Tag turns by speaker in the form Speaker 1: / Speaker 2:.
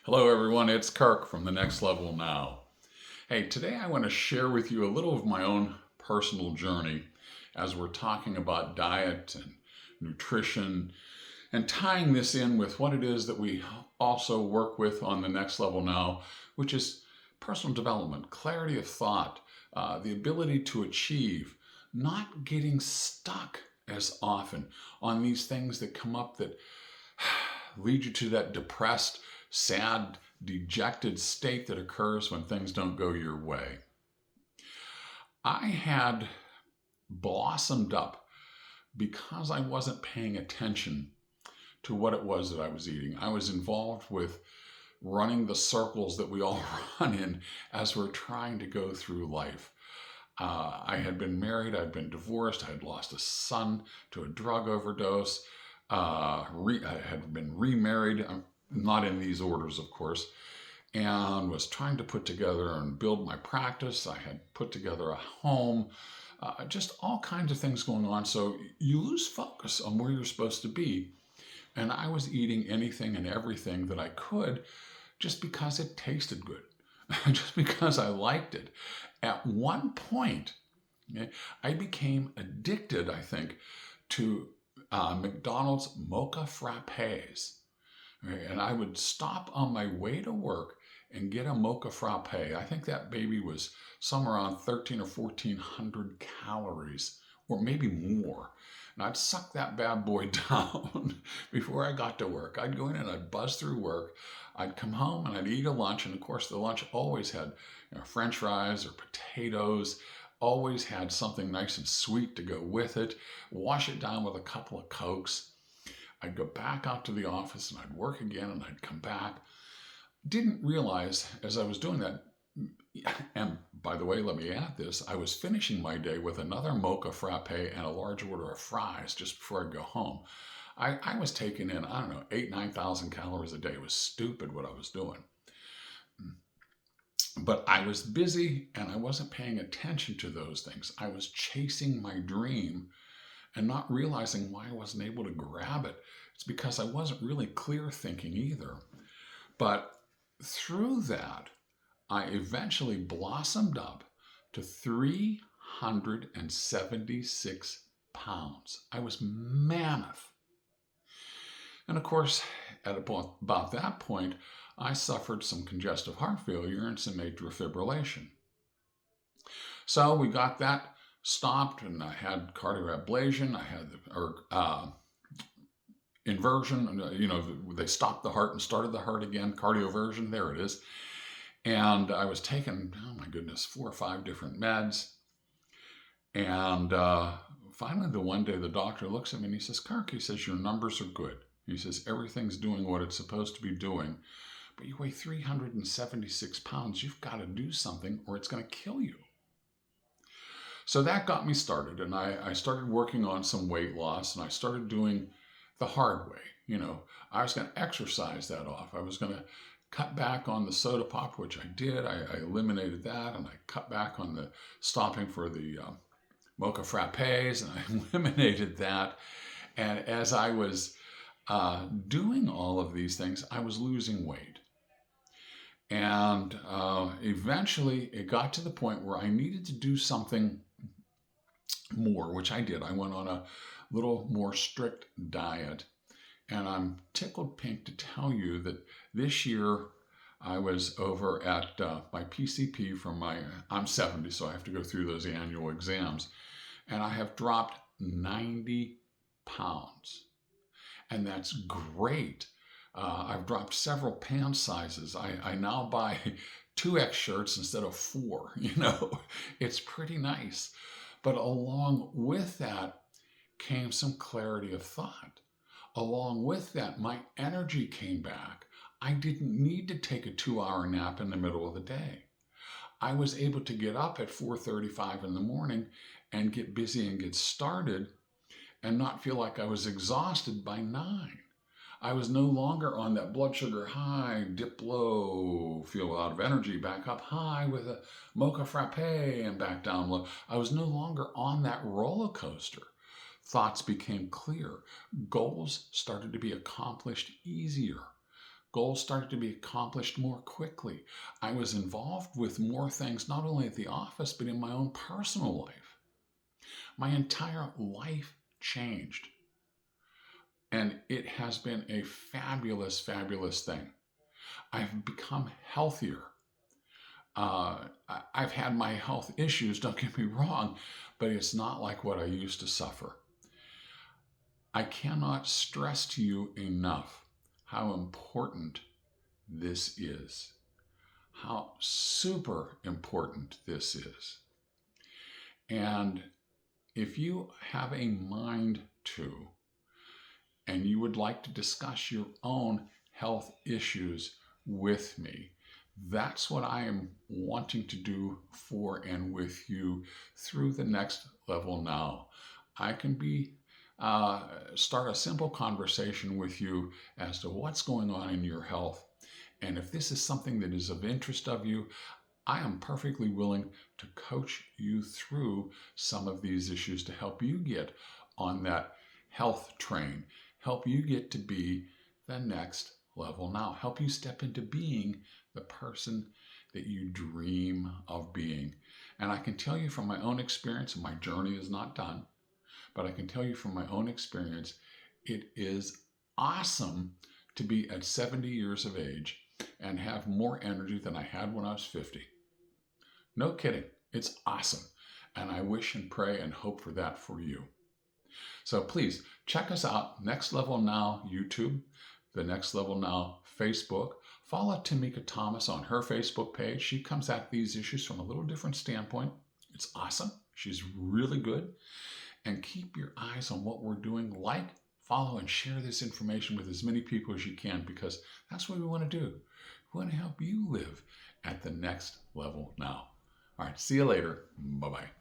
Speaker 1: Hello, everyone. It's Kirk from The Next Level Now. Hey, today I want to share with you a little of my own personal journey as we're talking about diet and nutrition and tying this in with what it is that we also work with on The Next Level Now, which is personal development, clarity of thought, the ability to achieve, not getting stuck as often on these things that come up that lead you to that depressed, sad, dejected state that occurs when things don't go your way. I had blossomed up because I wasn't paying attention to what it was that I was eating. I was involved with running the circles that we all run in as we're trying to go through life. I had been married, I'd been divorced, I had lost a son to a drug overdose, I had been remarried, not in these orders, of course, and was trying to put together and build my practice. I had put together a home, just all kinds of things going on. So you lose focus on where you're supposed to be. And I was eating anything and everything that I could just because it tasted good, just because I liked it. At one point, I became addicted, I think, to McDonald's mocha frappes. And I would stop on my way to work and get a mocha frappe. I think that baby was somewhere around 13 or 1400 calories, or maybe more. And I'd suck that bad boy down before I got to work. I'd go in and I'd buzz through work. I'd come home and I'd eat a lunch. And of course, the lunch always had French fries or potatoes, always had something nice and sweet to go with it. Wash it down with a couple of Cokes. I'd go back out to the office and I'd work again and I'd come back. Didn't realize as I was doing that, and by the way, let me add this, I was finishing my day with another mocha frappe and a large order of fries just before I'd go home. I was taking in, 9,000 calories a day. It was stupid what I was doing. But I was busy and I wasn't paying attention to those things. I was chasing my dream and not realizing why I wasn't able to grab it. It's because I wasn't really clear thinking either. But through that, I eventually blossomed up to 376 pounds. I was mammoth. And of course, at about that point, I suffered some congestive heart failure and some atrial fibrillation. So we got that stopped, and I had cardioablation. I had inversion. They stopped the heart and started the heart again. Cardioversion, there it is. And I was taking, oh my goodness, 4 or 5 different meds. And finally, the one day, the doctor looks at me and he says, "Kirk," he says, "your numbers are good." He says, "Everything's doing what it's supposed to be doing, but you weigh 376 pounds. You've got to do something or it's going to kill you." So that got me started, and I started working on some weight loss, and I started doing the hard way. I was going to exercise that off. I was going to cut back on the soda pop, which I did. I eliminated that, and I cut back on the stopping for the mocha frappes, and I eliminated that. And as I was doing all of these things, I was losing weight. And eventually it got to the point where I needed to do something more, which I did. I went on a little more strict diet. And I'm tickled pink to tell you that this year I was over at my PCP I'm 70, so I have to go through those annual exams. And I have dropped 90 pounds. And that's great. I've dropped several pant sizes. I now buy 2X shirts instead of 4. It's pretty nice. But along with that came some clarity of thought. Along with that, my energy came back. I didn't need to take a 2-hour nap in the middle of the day. I was able to get up at 4:35 in the morning and get busy and get started and not feel like I was exhausted by 9. I was no longer on that blood sugar high, dip low, feel out of energy, back up high with a mocha frappe and back down low. I was no longer on that roller coaster. Thoughts became clear. Goals started to be accomplished easier. Goals started to be accomplished more quickly. I was involved with more things, not only at the office, but in my own personal life. My entire life changed. And it has been a fabulous, fabulous thing. I've become healthier. I've had my health issues, don't get me wrong, but it's not like what I used to suffer. I cannot stress to you enough how important this is, how super important this is. And if you have a mind to, and you would like to discuss your own health issues with me, that's what I am wanting to do for and with you through the Next Level Now. I can start a simple conversation with you as to what's going on in your health. And if this is something that is of interest of you, I am perfectly willing to coach you through some of these issues to help you get on that health train, help you get to be the next level now, help you step into being the person that you dream of being. And I can tell you from my own experience, and my journey is not done, but I can tell you from my own experience, it is awesome to be at 70 years of age and have more energy than I had when I was 50. No kidding. It's awesome. And I wish and pray and hope for that for you. So please check us out, Next Level Now YouTube, the Next Level Now Facebook. Follow Tamika Thomas on her Facebook page. She comes at these issues from a little different standpoint. It's awesome. She's really good. And keep your eyes on what we're doing. Like, follow, and share this information with as many people as you can, because that's what we want to do. We want to help you live at the next level now. All right, see you later. Bye-bye.